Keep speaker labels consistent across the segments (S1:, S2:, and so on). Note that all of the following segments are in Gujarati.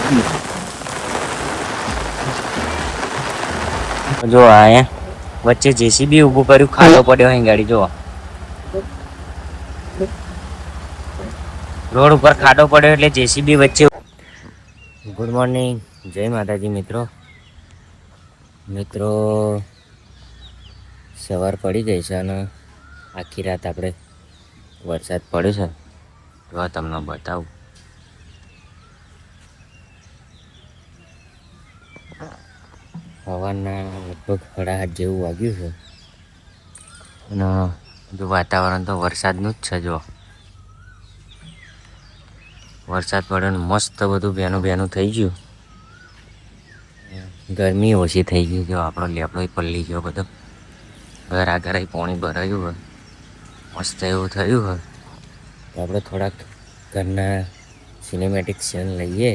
S1: જો અહીંયા વચ્ચે જેસીબી ઊભું કર્યું, ખાડો પડ્યો અહીં ગાડી જો રોડ ઉપર ખાડો પડ્યો એટલે જેસીબી વચ્ચે. ગુડ મોર્નિંગ, જય માતાજી મિત્રો. સવાર પડી ગઈ છે અને આખી રાત આપણે વરસાદ પડ્યો છે. જો તમને બતાવું, હવાના લગભગ 8:30 જેવું વાગ્યું છે અને જો વાતાવરણ તો વરસાદનું જ છે. જો વરસાદ પડ્યો ને મસ્ત બધું ભેનું ભેનું થઈ ગયું, ગરમી ઓછી થઈ ગઈ. જો આપણો લેપડો પલ્લી ગયો બધો, ઘર આગળ પાણી ભરાયું હોય, મસ્ત એવું થયું હોય. તો આપણે થોડાક ઘરના સિનેમેટિક સીન લઈએ,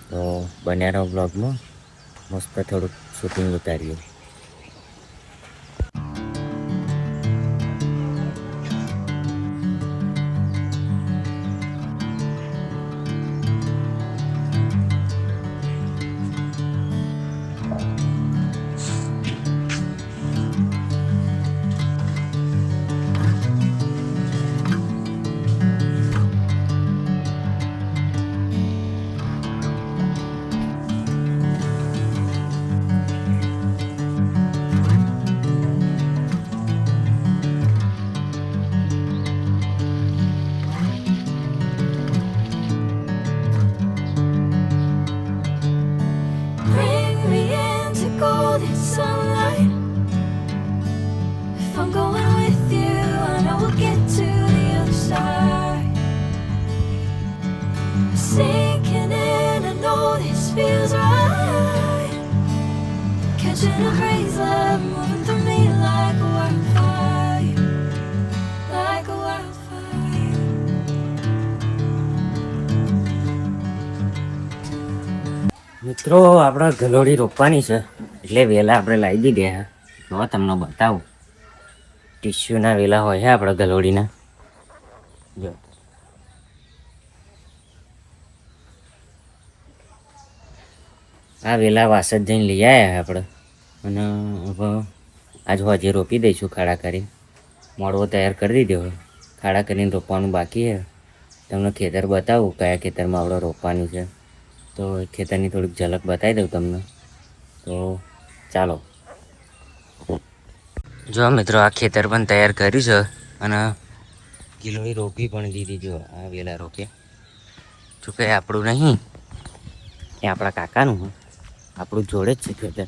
S1: તો બન્યા રહો બ્લોગમાં. મસ્ત થોડુંક shooting ઉતારીએ.
S2: Sunlight. If I'm going with you, I know we'll get to the other side. Sinking in, I know this feels right. Catching a breeze, love moving through me like a wildfire, like a wildfire.
S1: મિત્રો આપણે ગલોડી રોપવાની છે એટલે વેલા આપણે લાવી દીધા. જો તમને બતાવું, ટીસ્યુના વેલા હોય છે આપણે ગલોડીના. જો આ વેલા વાસદ જઈને લઈ આવ્યા આપણે અને હવે આજ હોજે રોપી દઈશું ખાડા કરીને. મોડવો તૈયાર કરી દીધો હોય, ખાડા કરીને રોપવાનું બાકી છે. તમને ખેતર બતાવું કયા ખેતરમાં આપણે રોપવાનું છે, તો ખેતરની થોડીક ઝલક બતાવી દઉં તમને. તો ચાલો. જો મિત્રો આ ખેતર પણ તૈયાર કર્યું છે અને ગિલોડી રોપી પણ દીધી. જો આ વેલા રોપ્યા. જો કે આપણું નહીં, એ આપણા કાકાનું, આપણું જોડે જ છે ખેતર.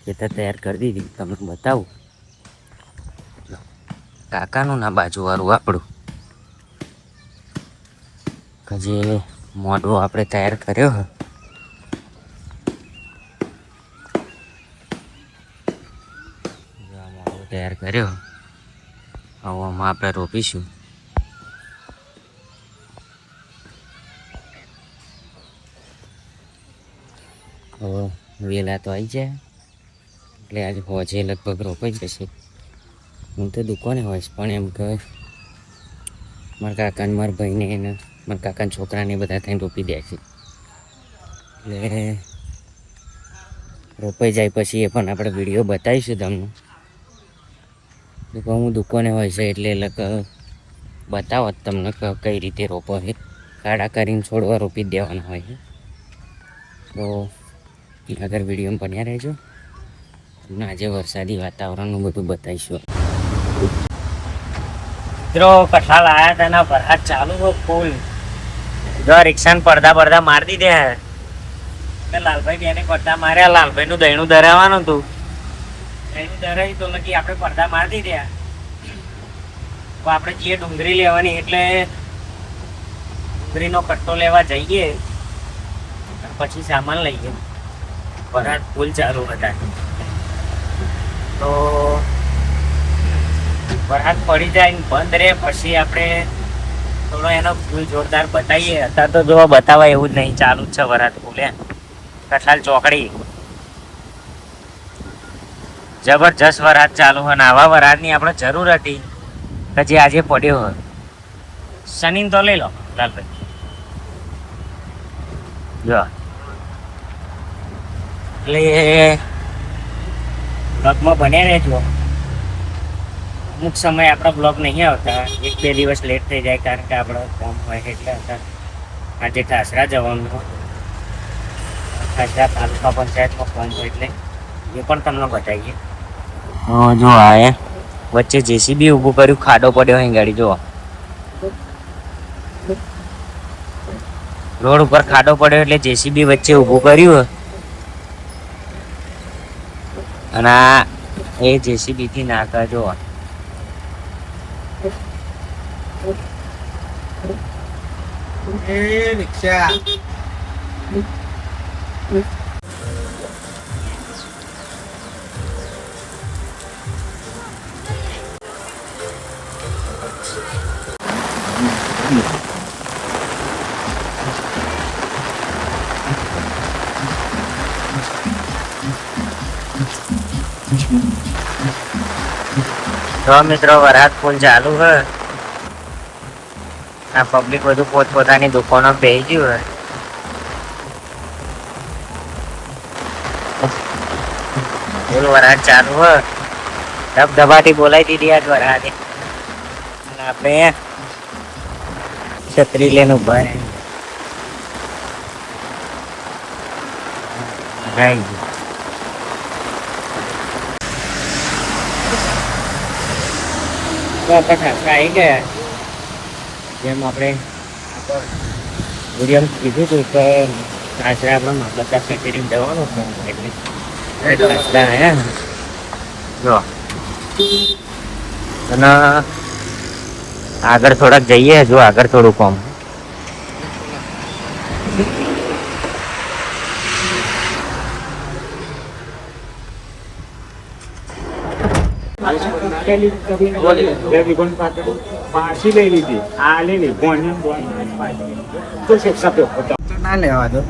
S1: ખેતર તૈયાર કરી દીધી, તમને બતાવું. કાકાનું ના બાજુવાળું આપણું. કે જે મોઢો આપણે તૈયાર કર્યો હ, તૈયાર કર્યો. હવે આમાં આપણે રોપીશું. હવે વેલા તો આવી જાય એટલે આજે હોજે લગભગ રોપાઈ જશે. હું તો દુકાને હોઈશ, પણ એમ કે મારા કાકાને, મારા ભાઈને એને મારા કાકાના છોકરાને બધા થઈને રોપી દે છે. એટલે રોપાઈ જાય પછી એ પણ આપણે વિડીયો બતાવીશું તમને. હું દુકાને હોય છે એટલે બતાવો તમને કઈ રીતે રોપો છે. ખાડા કરીને છોડવા રોપી દેવાના હોય છે. તો આગળ વિડીયોમાં બન્યા રહેજો. તમને આજે વરસાદી વાતાવરણનું બધું બતાવીશું. મિત્રો કઠાલ આવ્યા હતા ના વરસાદ ચાલુ હોય ફૂલ. જો રિક્ષાને પડદા મારી દીધા. લાલભાઈ બેને પડદા માર્યા. લાલભાઈનું દહીણું ધરાવવાનું હતું, દહીણું ધરાવી તો લગી આપણે પડદા મારી દીધા. આપણે જઈએ ડુંગળી લેવાની, એટલે ડુંગળીનો કટ્ટો લેવા જઈએ પછી સામાન લઈએ. વરસાદ ફૂલ ચાલુ હતા તો વરસાદ પડી જાય ને બંધ રહે પછી આપણે થોડો એનો ફૂલ જોરદાર બતાવીએ. અત્યારે તો જો બતાવાય એવું જ નહીં, ચાલુ જ છે વરસાદ ફૂલ. કઠાલ ચોકડી જબરજસ્ત વરસાદ ચાલુ હોય ને આવા વરસાદની આપણે જરૂર હતી કે જે આજે પડ્યો હોય. શનિન તો લઈ લો લાલભાઈ. જો એટલે બ્લોગમાં બન્યા રહેજો. અમુક સમય આપણા બ્લોગ નહીં આવતા, 1-2 દિવસ લેટ થઈ જાય કારણ કે આપણો કામ હોય એટલે હતા. આજે ઠાસરા જવાનું, ઠાસરા તાલુકા પંચાયતમાં ફોર્મ હોય એટલે એ પણ તમને બતાવીએ. જો આ વચ્ચે જેસીબી ઊભું કર્યું, ખાડો પડ્યો અહીં ગાડી જો રોડ ઉપર ખાડો પડ્યો એટલે જેસીબી વચ્ચે ઊભું કર્યું. અને આ એ જેસીબી થી નાખા જો
S3: રિક્ષા
S1: તો મિત્રો વરસાદ ફૂલ ચાલુ હે. આ પબ્લિક બધું પોતપોતાની દુકાનો બેસી ગયું હે. ફૂલ વરસાદ ચાલુ હે. ધબધબાટી બોલાવી દીધી આજ વરસાદે. અને આપણે છત્રી લઈને ઉભા રહે. તો આપણે ઠાસરા આવી ગયા. જેમ આપણે વિડીયો કીધું હતું કે ઠાસરા આપણે મામલતદાર કચેરીમાં જવાનું છે એટલે ઠાસરા આવ્યા જો. અને આગળ થોડાક જઈએ, જો આગળ થોડું કોમ
S3: પાછી લઈ લીધી, આ લઈ લીધી ના લેવા દો.